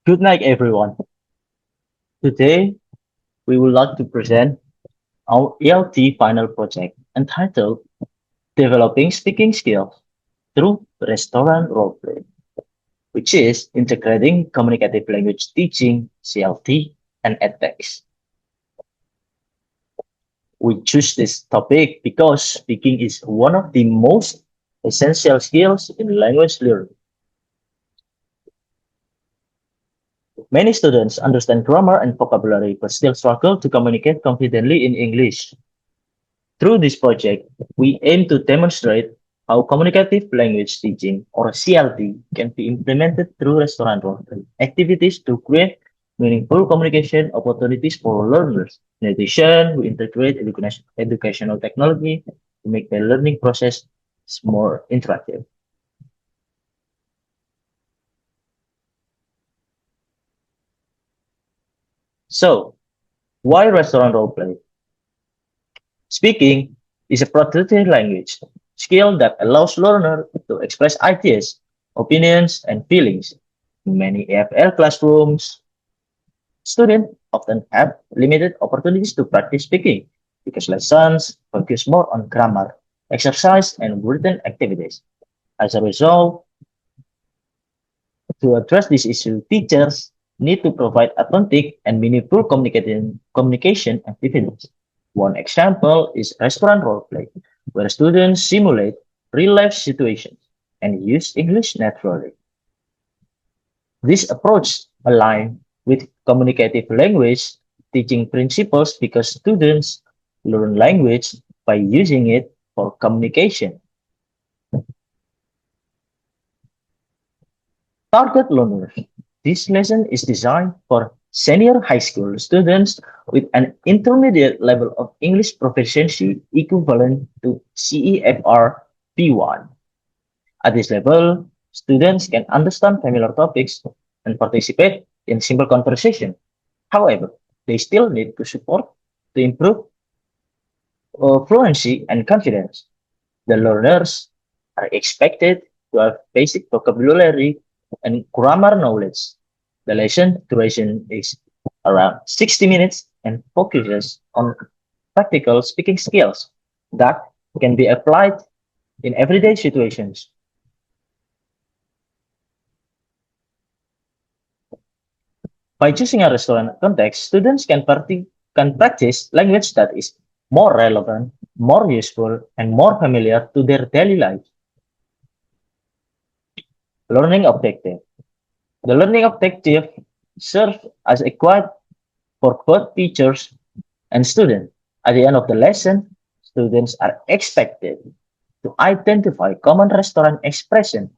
Good night, everyone. Today, we would like to present our ELT final project entitled Developing Speaking Skills Through Restaurant Roleplay, which is integrating communicative language teaching, CLT, and edtech. We choose this topic because speaking is one of the most essential skills in language learning. Many students understand grammar and vocabulary but still struggle to communicate confidently in English. Through this project, we aim to demonstrate how communicative language teaching or CLT can be implemented through restaurant role-play activities to create meaningful communication opportunities for learners. In addition, we integrate educational technology to make the learning process more interactive. So, why restaurant role-play? Speaking is a productive language skill that allows learners to express ideas, opinions, and feelings. In many AFL classrooms, students often have limited opportunities to practice speaking because lessons focus more on grammar, exercise, and written activities. As a result, to address this issue, teachers need to provide authentic and meaningful communication activities. One example is restaurant roleplay, where students simulate real-life situations and use English naturally. This approach aligns with communicative language teaching principles because students learn language by using it for communication. Target learners. This lesson is designed for senior high school students with an intermediate level of English proficiency equivalent to CEFR P1. At this level, students can understand familiar topics and participate in simple conversation. However, they still need to support to improve fluency and confidence. The learners are expected to have basic vocabulary and grammar knowledge. The lesson duration is around 60 minutes and focuses on practical speaking skills that can be applied in everyday situations. By choosing a restaurant context, students can practice language that is more relevant, more useful, and more familiar to their daily life. Learning objective. The learning objective serves as a guide for both teachers and students. At the end of the lesson, students are expected to identify common restaurant expression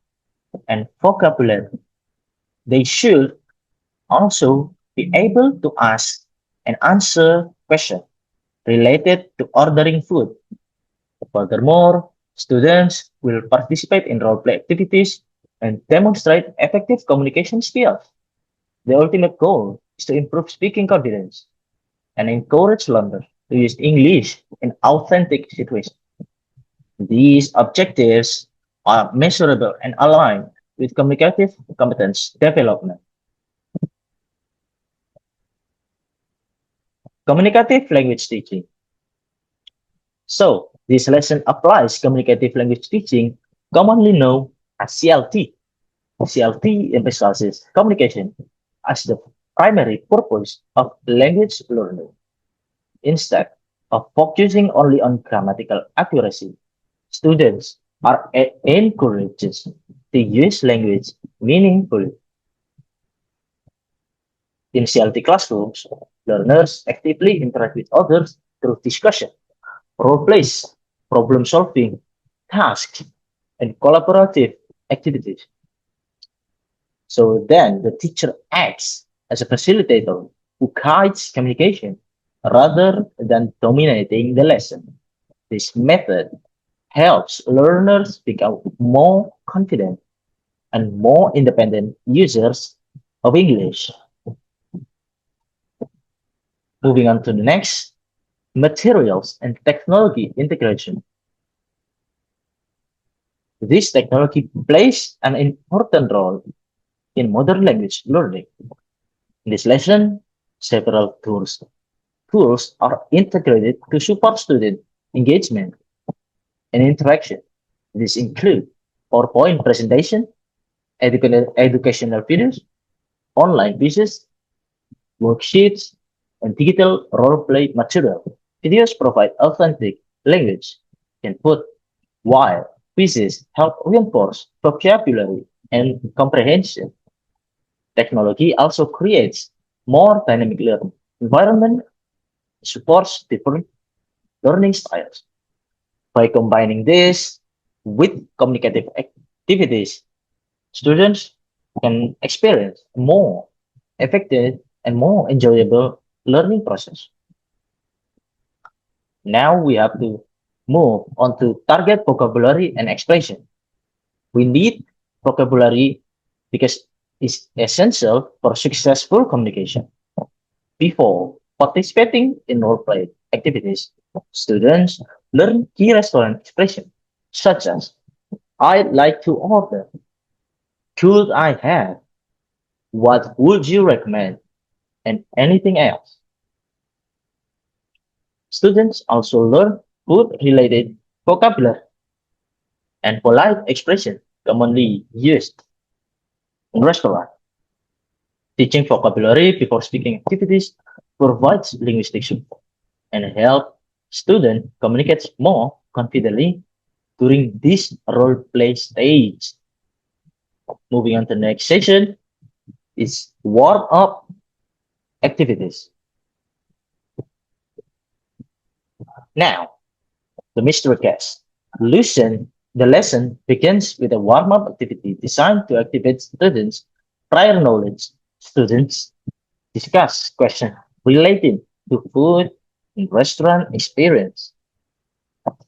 and vocabulary. They should also be able to ask and answer questions related to ordering food. Furthermore, students will participate in role play activities and demonstrate effective communication skills. The ultimate goal is to improve speaking confidence and encourage learners to use English in authentic situations. These objectives are measurable and aligned with communicative competence development. Communicative language teaching. So, this lesson applies communicative language teaching, commonly known as CLT. CLT emphasizes communication as the primary purpose of language learning. Instead of focusing only on grammatical accuracy, students are encouraged to use language meaningfully. In CLT classrooms, learners actively interact with others through discussion, role plays, problem solving, tasks, and collaborative activities. So then the teacher acts as a facilitator who guides communication rather than dominating the lesson. This method helps learners become more confident and more independent users of English. Moving on to the next, materials and technology integration. This technology plays an important role in modern language learning. In this lesson, several tools are integrated to support student engagement and interaction. These include PowerPoint presentation, educational videos, online quizzes, worksheets, and digital role-play material. Videos provide authentic language input, while quizzes help reinforce vocabulary and comprehension. Technology also creates more dynamic learning environment, supports different learning styles. By combining this with communicative activities, students can experience more effective and more enjoyable learning process. Now we have to move on to target vocabulary and expression. We need vocabulary because it's essential for successful communication. Before participating in role-play activities, students learn key restaurant expressions such as I'd like to order, could I have, what would you recommend, and anything else. Students also learn food-related vocabulary and polite expression commonly used in restaurants. Teaching vocabulary before speaking activities provides linguistic support and help students communicate more confidently during this role play stage. Moving on to the next section is warm up activities. Now, the mystery guest. The lesson begins with a warm up activity designed to activate students' prior knowledge. Students discuss questions related to food and restaurant experience.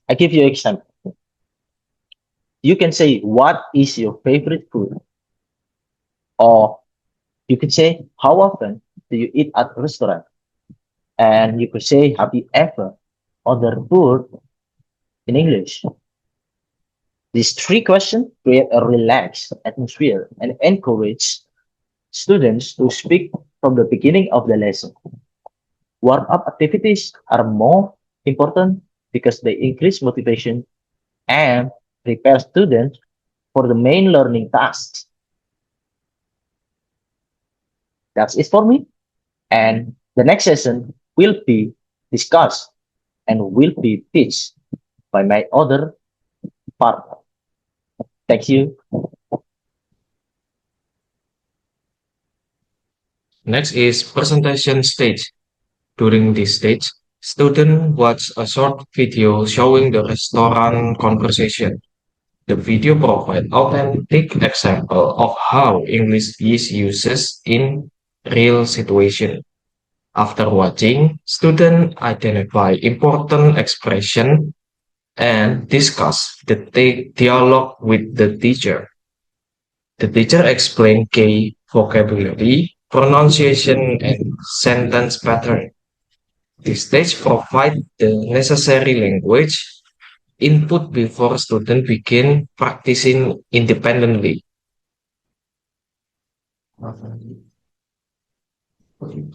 I give you an example. You can say, what is your favorite food? Or you could say, how often do you eat at a restaurant? And you could say, have you ever ordered food in English? These three questions create a relaxed atmosphere and encourage students to speak from the beginning of the lesson. Warm-up activities are more important because they increase motivation and prepare students for the main learning tasks. That's it for me. And the next session will be discussed and will be pitched by my other partner. Thank you. Next is presentation stage. During this stage, students watch a short video showing the restaurant conversation. The video provides authentic example of how English is used in real situation. After watching, students identify important expression and discuss the dialogue with the teacher. The teacher explains key vocabulary, pronunciation, and sentence pattern. This stage provides the necessary language input before students begin practicing independently.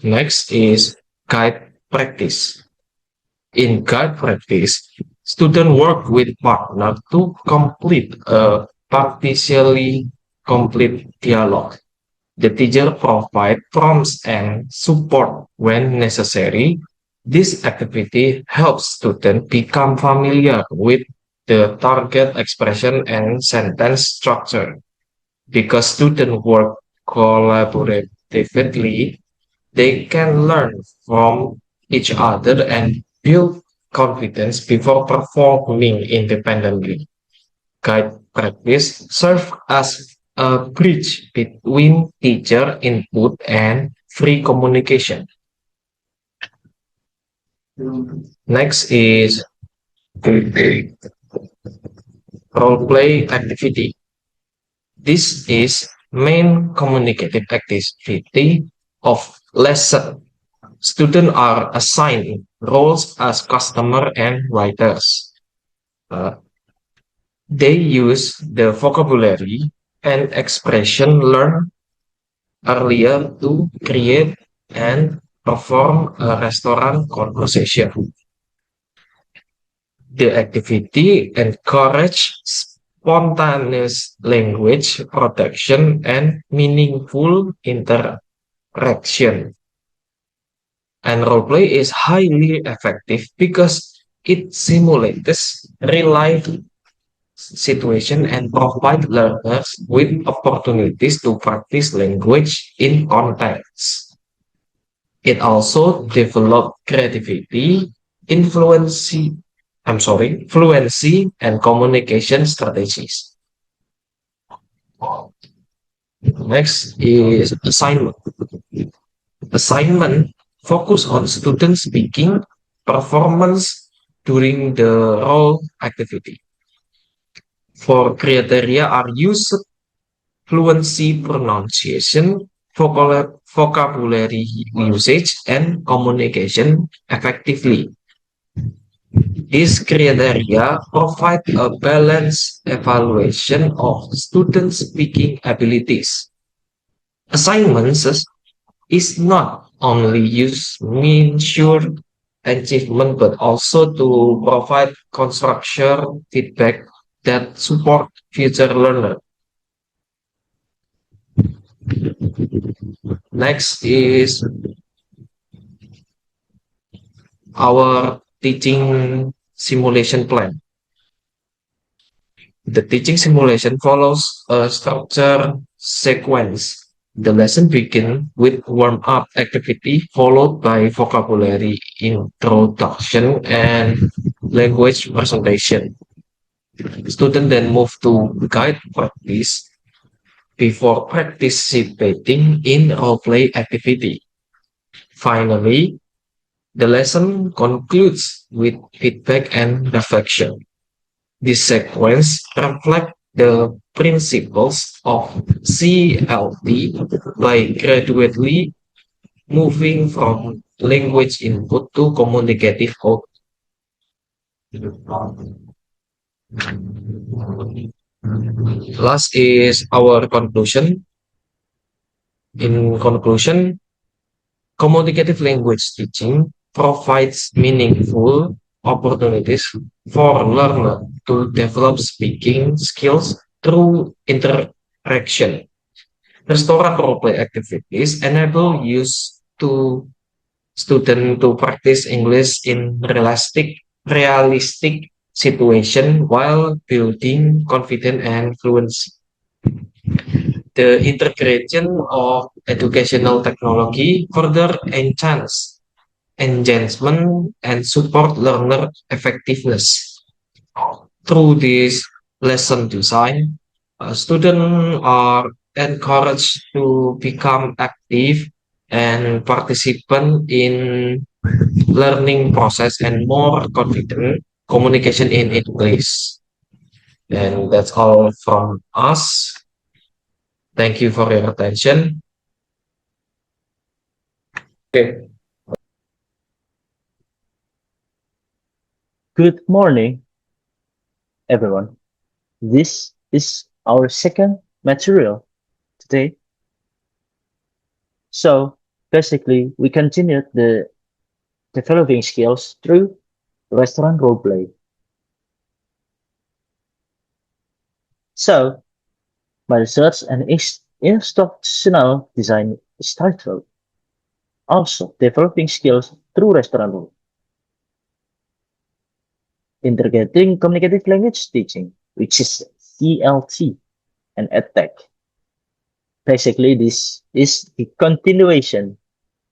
Next is guide practice. In guide practice, students work with partner to complete a partially complete dialogue. The teacher provides prompts and support when necessary. This activity helps students become familiar with the target expression and sentence structure. Because students work collaboratively, they can learn from each other and build confidence before performing independently. Guide practice serve as a bridge between teacher input and free communication. Next is role play activity. This is main communicative activity of lesson. Students are assigned roles as customer and writers. Uh, they use the vocabulary and expression learned earlier to create and perform a restaurant conversation. The activity encouraged spontaneous language production and meaningful interaction. And roleplay is highly effective because it simulates real life situation and provide learners with opportunities to practice language in context. It also developed creativity, fluency and communication strategies. Next is assignment. Assignment focus on student speaking performance during the role activity. For criteria are used fluency pronunciation, vocabulary usage, and communication effectively. These criteria provide a balanced evaluation of student speaking abilities. Assignments is not only used to measure achievement but also to provide constructive feedback that support future learner. Next is our teaching simulation plan. The teaching simulation follows a structured sequence. The lesson begins with warm-up activity followed by vocabulary introduction and language presentation. Students then move to guide practice before participating in role-play activity. Finally, the lesson concludes with feedback and reflection. This sequence reflects the principles of CLT by gradually moving from language input to communicative output. Last is our conclusion. In conclusion, communicative language teaching provides meaningful opportunities for learners to develop speaking skills through interaction. Restaurant role-play activities enable use to students to practice English in realistic situation while building confidence and fluency. The integration of educational technology further enhancement and support learner effectiveness. Through this lesson design, students are encouraged to become active and participant in learning process and more confident communication in English. And that's all from us. Thank you for your attention. Okay. Good morning, everyone. This is our second material today. So basically, we continued the developing skills through restaurant roleplay. So my research and instructional design is titled also developing skills through restaurant role. Integrating communicative language teaching, which is CLT and EdTech. Basically, this is the continuation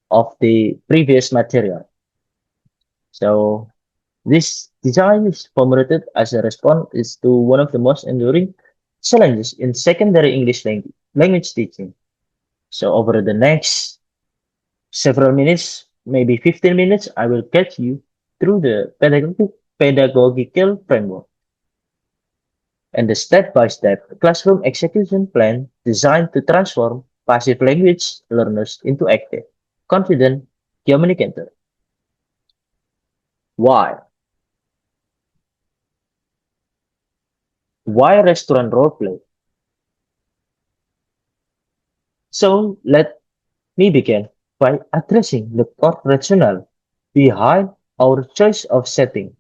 of the previous material. So this design is formulated as a response to one of the most enduring challenges in secondary English language teaching. So over the next several minutes, maybe 15 minutes, I will get you through the pedagogical framework and the step-by-step classroom execution plan designed to transform passive language learners into active, confident communicators. Why? Why restaurant roleplay? So let me begin by addressing the core rationale behind our choice of setting.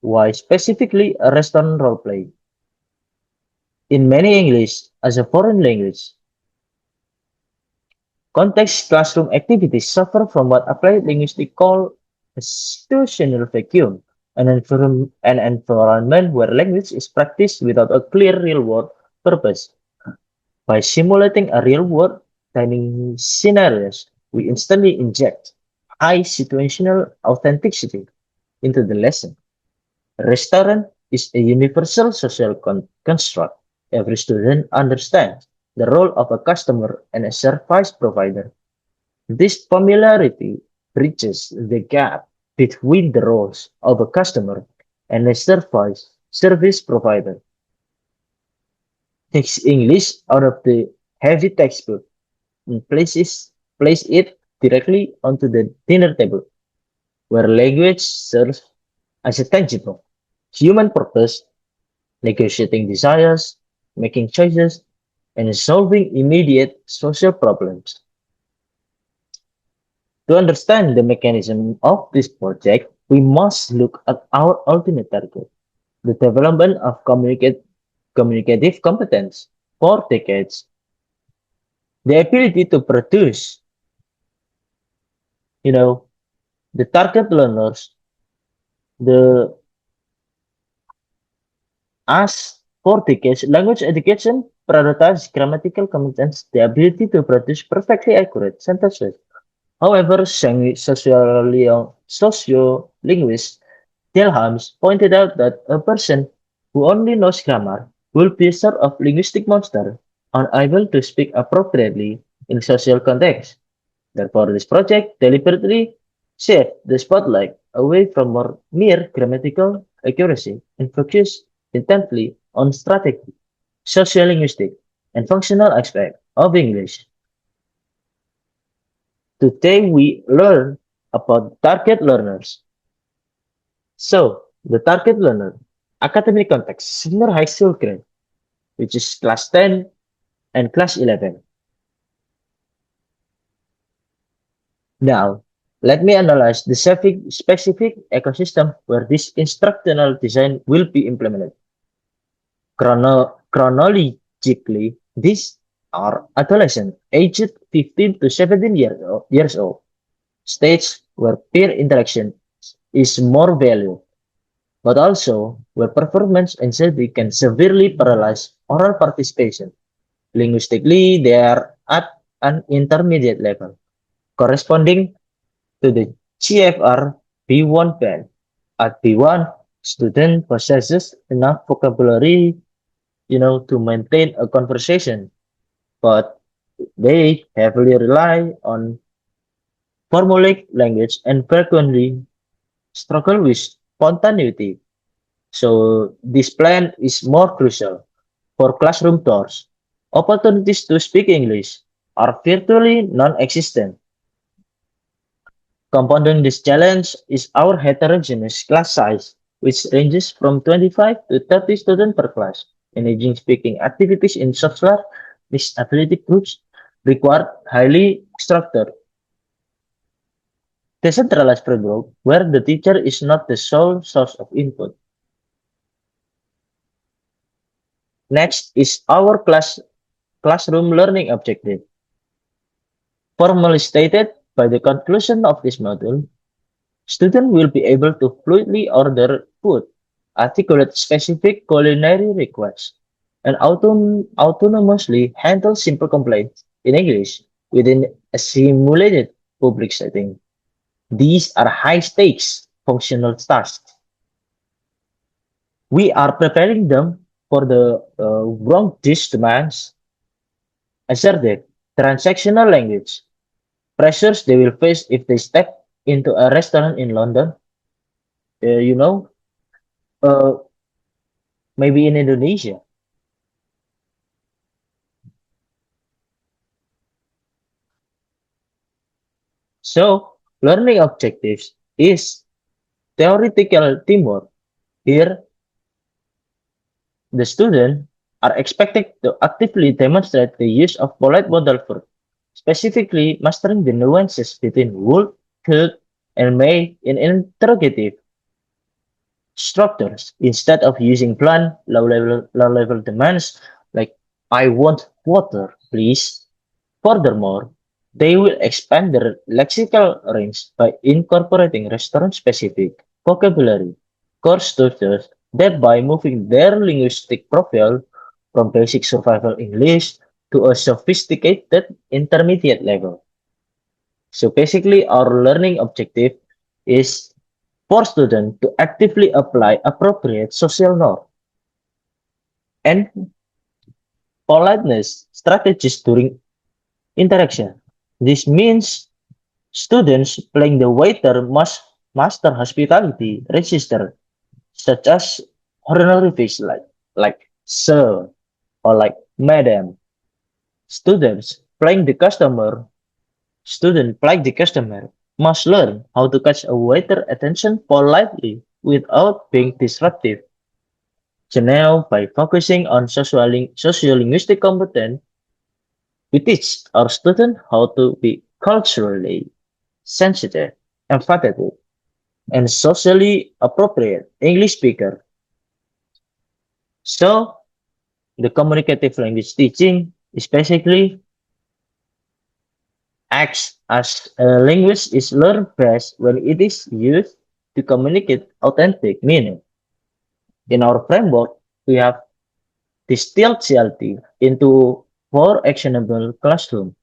Why specifically a restaurant roleplay? In many English as a foreign language, context classroom activities suffer from what applied linguistics call a situational vacuum, an environment where language is practiced without a clear real-world purpose. By simulating a real-world dining scenarios, we instantly inject high situational authenticity into the lesson. A restaurant is a universal social construct. Every student understands the role of a customer and a service provider. This familiarity bridges the gap between the roles of a customer and a service provider. Takes English out of the heavy textbook and place it directly onto the dinner table, where language serves as a tangible human purpose, negotiating desires, making choices, and solving immediate social problems. To understand the mechanism of this project, we must look at our ultimate target, the development of communicative competence. For decades, the ability to produce, you know, the target learners, the as for decades, language education prioritizes grammatical competence, the ability to produce perfectly accurate sentences. However, sociolinguist Delhams pointed out that a person who only knows grammar will be a sort of linguistic monster, unable to speak appropriately in social context. Therefore, this project deliberately shifted the spotlight away from more mere grammatical accuracy and focused intently on strategy, sociolinguistic, and functional aspects of English. Today, we learn about target learners. So, the target learner, academic context, senior high school grade, which is class 10 and class 11. Now, let me analyze the specific ecosystem where this instructional design will be implemented. Chronologically, these are adolescents aged 15 to 17 years old, stage where peer interaction is more valued, but also where performance anxiety can severely paralyze oral participation. Linguistically, they are at an intermediate level, corresponding to the GFR B1 band. At B1, student possesses enough vocabulary, to maintain a conversation, but they heavily rely on formulaic language and frequently struggle with spontaneity. So this plan is more crucial for classroom tours. Opportunities to speak English are virtually non-existent. Compounding this challenge is our heterogeneous class size, which ranges from 25 to 30 students per class. Engaging speaking activities in social disability groups require highly structured, decentralized framework where the teacher is not the sole source of input. Next is our classroom learning objective. Formally stated by the conclusion of this module, students will be able to fluidly order food, articulate specific culinary requests, and autonomously handle simple complaints in English within a simulated public setting. These are high stakes functional tasks. We are preparing them for the wrong dish demands, assertive, transactional language, pressures they will face if they step into a restaurant in London, uh, you know, uh, maybe in Indonesia. So, learning objectives is theoretical teamwork. Here, the students are expected to actively demonstrate the use of polite modal verb specifically mastering the nuances between would, could, and may in interrogative structures instead of using blunt, low-level demands like "I want water, please." Furthermore, they will expand their lexical range by incorporating restaurant-specific vocabulary core structures, thereby moving their linguistic profile from basic survival English to a sophisticated intermediate level. So basically, our learning objective is for students to actively apply appropriate social norm and politeness strategies during interaction. This means students playing the waiter must master hospitality register such as honorifics like sir or like madam. Students playing the customer Student playing the customer must learn how to catch a waiter attention politely without being disruptive. So now, by focusing on sociolinguistic competence, we teach our students how to be culturally sensitive, empathetic, and socially appropriate English speaker. So, the communicative language teaching is basically acts as a language is learned best when it is used to communicate authentic meaning. In our framework, we have distilled CLT into four actionable classroom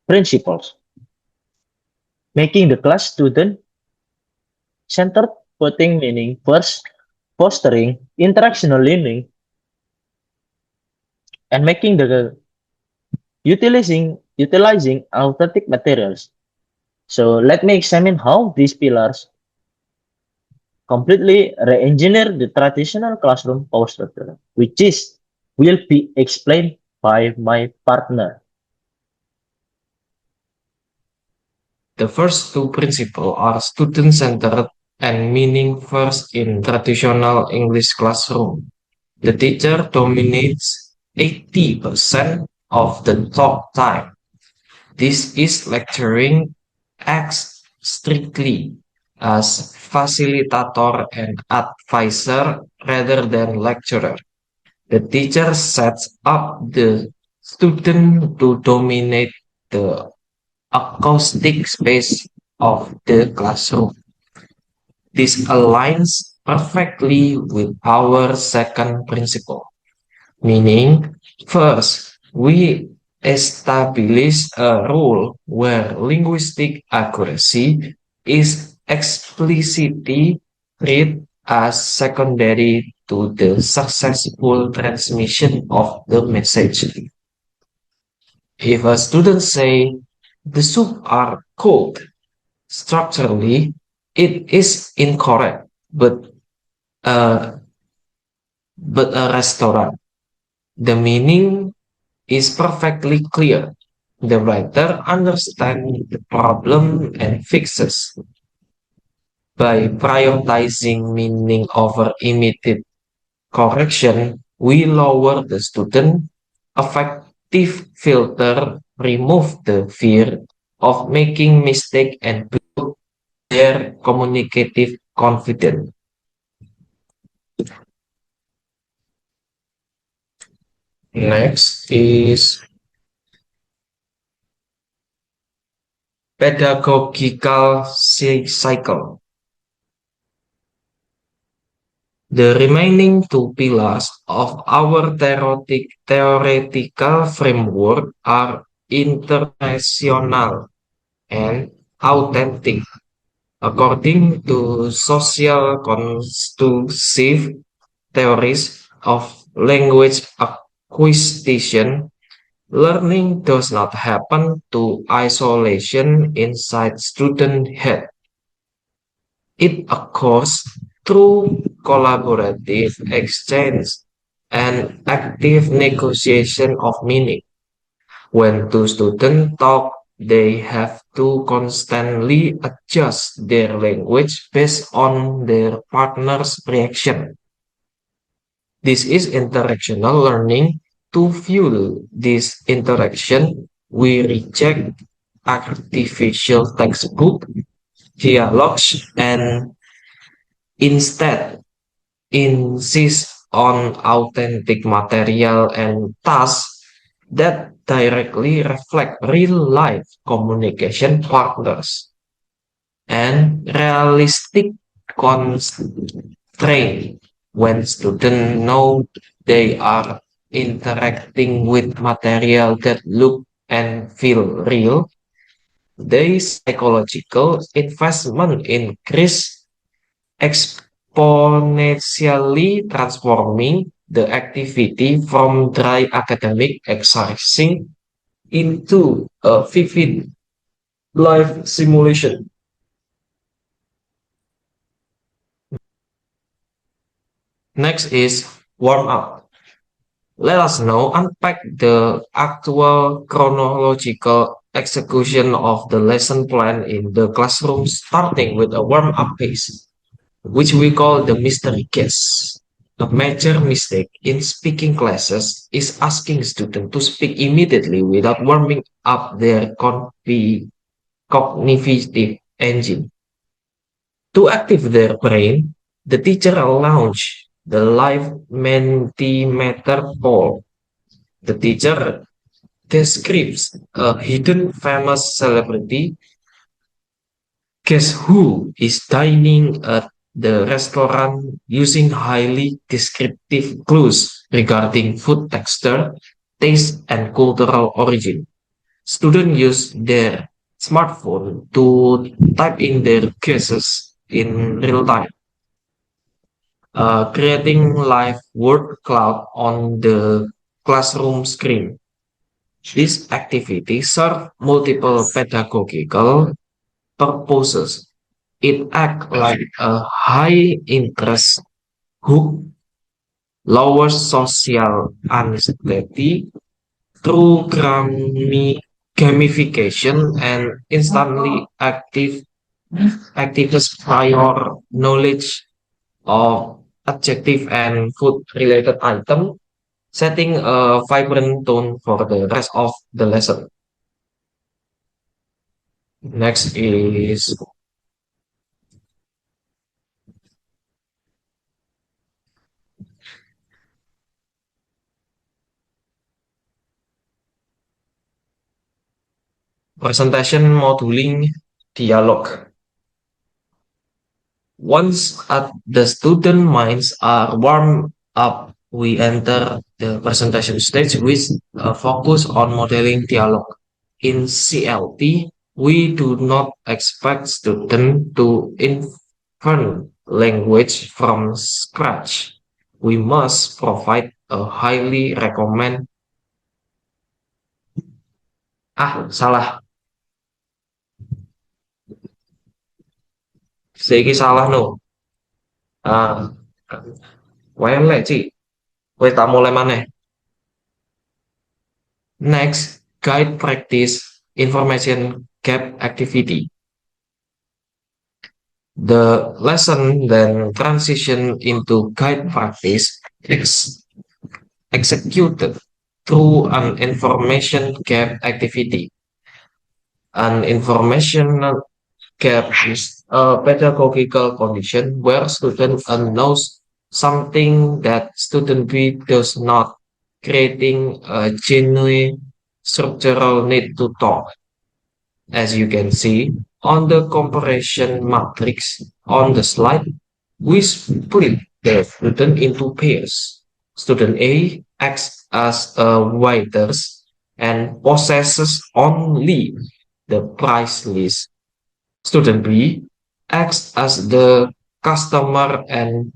principles, making the class student centered, putting meaning first, fostering interactional learning, and making the utilizing authentic materials. So let me examine how these pillars completely re-engineer the traditional classroom power structure, which is will be explained by my partner. The first two principles are student-centered and meaning first in traditional English classroom. The teacher dominates 80% of the talk time. This is lecturing acts strictly as facilitator and advisor rather than lecturer. The teacher sets up the student to dominate the acoustic space of the classroom. This aligns perfectly with our second principle, meaning, first, we establish a rule where linguistic accuracy is explicitly treated as secondary to the successful transmission of the message. If a student say the soup are cold, structurally it is incorrect, uh, but a restaurant. The meaning is perfectly clear. The writer understands the problem and fixes. By prioritizing meaning over immediate correction, we lower the student affective filter, remove the fear of making mistake and build their communicative confidence. Next is pedagogical cycle. The remaining two pillars of our theoretical framework are international and authentic. According to social constructive theories of language acquisition, learning does not happen to isolation inside student head. It occurs through collaborative exchange and active negotiation of meaning. When two students talk, they have to constantly adjust their language based on their partner's reaction. This is interactional learning. To fuel this interaction, We reject artificial textbook dialogues and instead insist on authentic material and tasks that directly reflect real life communication partners and realistic constraint when students know they are interacting with material that look and feel real, their psychological investment increase exponentially, transforming the activity from dry academic exercising into a vivid live simulation. Next is warm up. Let us now unpack the actual chronological execution of the lesson plan in the classroom, starting with a warm up phase, which we call the mystery guess. A major mistake in speaking classes is asking students to speak immediately without warming up their cognitive engine. To activate their brain, the teacher launched the live Mentimeter poll. The teacher describes a hidden famous celebrity. Guess who is dining at the restaurant using highly descriptive clues regarding food texture, taste, and cultural origin. Students use their smartphone to type in their guesses in real time, creating live word cloud on the classroom screen. This activity serves multiple pedagogical purposes. It acts like a high interest hook, lowers social anxiety through gamification and instantly actives prior knowledge of adjective and food related item, setting a vibrant tone for the rest of the lesson. Next is presentation modeling dialogue. Once the student minds are warmed up, we enter the presentation stage with a focus on modeling dialogue. In CLT, we do not expect students to invent language from scratch. We must provide a highly recommend. Salah. Saiki salah no. Ah, welek, Ci. Wes tak mulai maneh. Next, guide practice information gap activity. The lesson then transition into guide practice executed through an information gap activity. An information gap is a pedagogical condition where student A knows something that student B does not, creating a genuine structural need to talk. As you can see on the comparison matrix on the slide, we split the student into pairs. Student A acts as a waiters and possesses only the price list. Student B acts as the customer and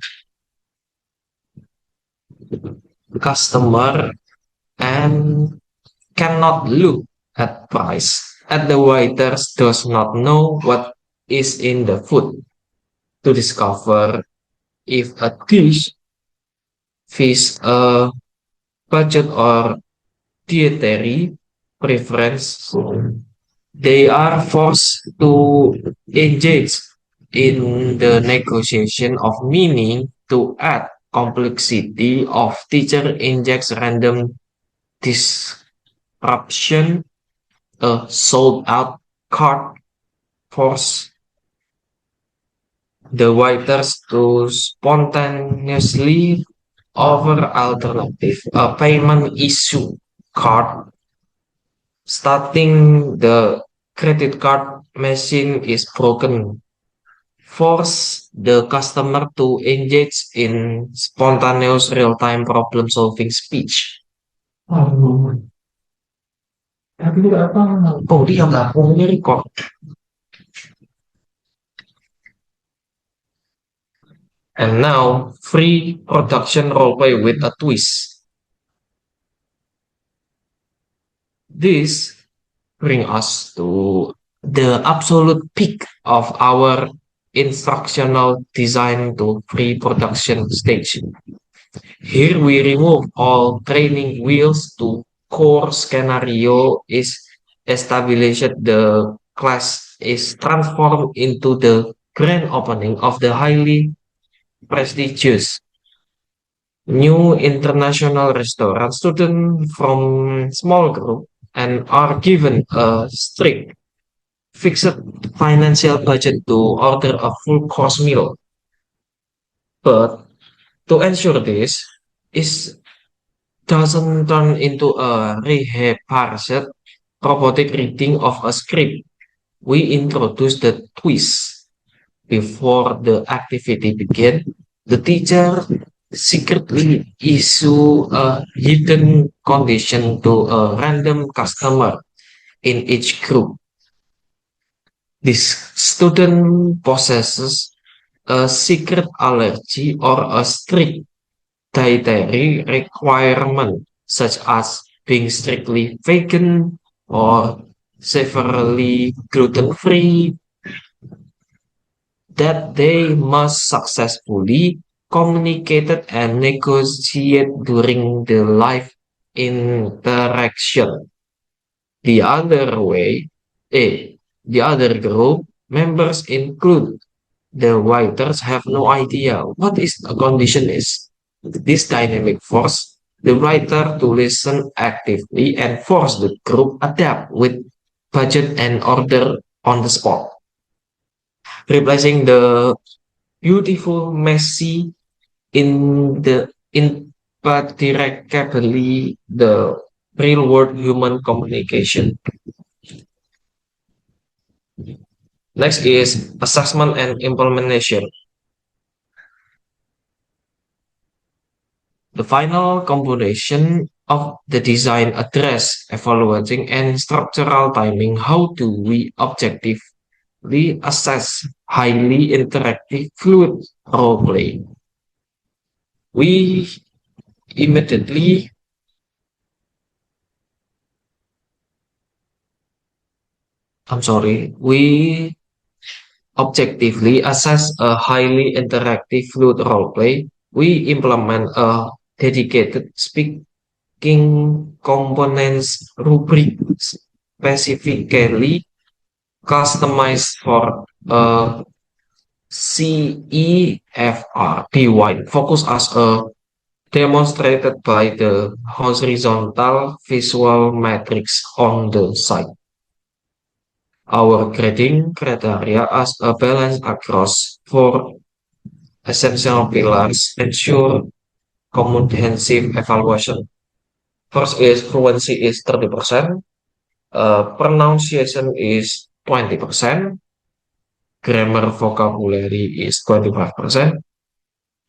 cannot look at price. And the waiters does not know what is in the food to discover if a dish fits a budget or dietary preference. They are forced to engage in the negotiation of meaning to add complexity of teacher injects random disruption a sold out cart force the waiters to spontaneously offer alternative a payment issue card. Starting the credit card machine is broken. Force the customer to engage in spontaneous real-time problem-solving speech. Oh, tapi apa? Oh, dia nggak punya record. And now, free production roleplay with a twist. This bring us to the absolute peak of our instructional design to pre-production stage. Here we remove all training wheels to core scenario is established the class is transformed into the grand opening of the highly prestigious new international restaurant student from small group and are given a strict fixed financial budget to order a full course meal. But to ensure this is doesn't turn into a rehearsed robotic reading of a script, we introduce the twist. Before the activity begins, the teacher secretly issue a hidden condition to a random customer in each group. This student possesses a secret allergy or a strict dietary requirement, such as being strictly vegan or severely gluten-free, that they must successfully communicate and negotiate during the live interaction. The other way, the other group members include the writers have no idea what is a condition is. This dynamic force the writer to listen actively and force the group adapt with budget and order on the spot, replacing the beautiful messy in the imperceptibly the real world human communication. Next is assessment and implementation. The final combination of the design address evaluating and structural timing. How do we objectively assess highly interactive fluid role play? We immediately we objectively assess a highly interactive fluid roleplay. We implement a dedicated speaking components rubric specifically customized for a CEFR wide focus as a demonstrated by the horizontal visual matrix on the side. Our grading criteria as a balance across four essential pillars ensure comprehensive evaluation. First is fluency is 30%, pronunciation is 20%, grammar vocabulary is 25%.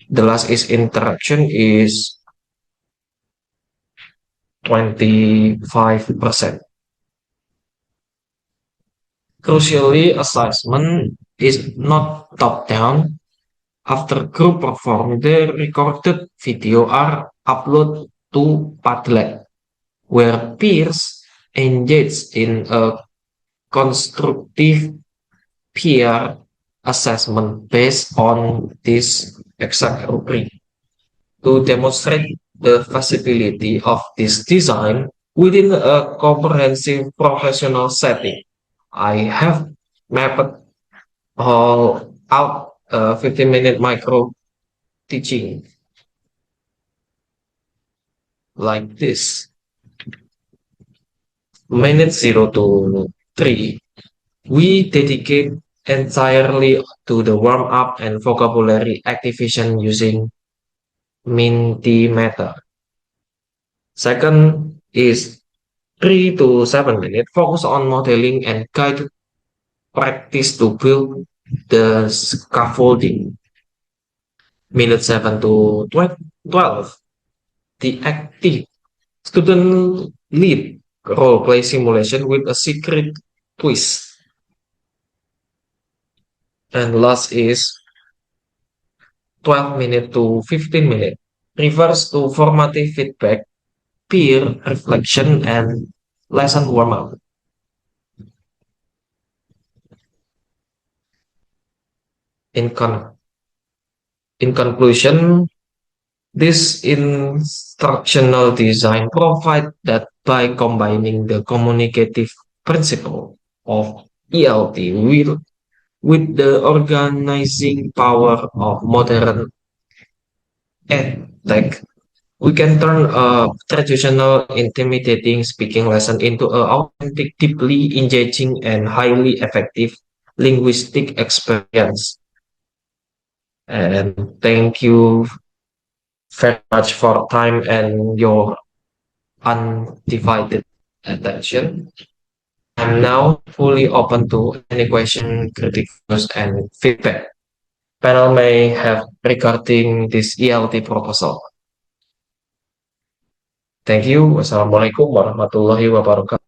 The last is interaction is 25%. Crucially, assessment is not top-down. After group perform, the recorded video are uploaded to Padlet, where peers engage in a constructive peer assessment based on this exact rubric. To demonstrate the feasibility of this design within a comprehensive professional setting, I have mapped all out a 15-minute micro teaching like this. minute 0 to 3, we dedicate entirely to the warm-up and vocabulary activation using Mentimeter. Second is 3 to 7 minutes, focus on modeling and guided practice to build the scaffolding. Minute 7 to 12, the active student lead role play simulation with a secret twist. And last is 12 minutes to 15 minutes, refers to formative feedback, peer reflection, and lesson warm-up. In, con- in conclusion, this instructional design provides that by combining the communicative principle of ELT with the organizing power of modern edtech, we can turn a traditional intimidating speaking lesson into an authentic, deeply engaging, and highly effective linguistic experience. And thank you very much for time and your undivided attention. I'm now fully open to any question, critiques, and feedback panel may have regarding this ELT proposal. Thank you. Wassalamualaikum warahmatullahi wabarakatuh.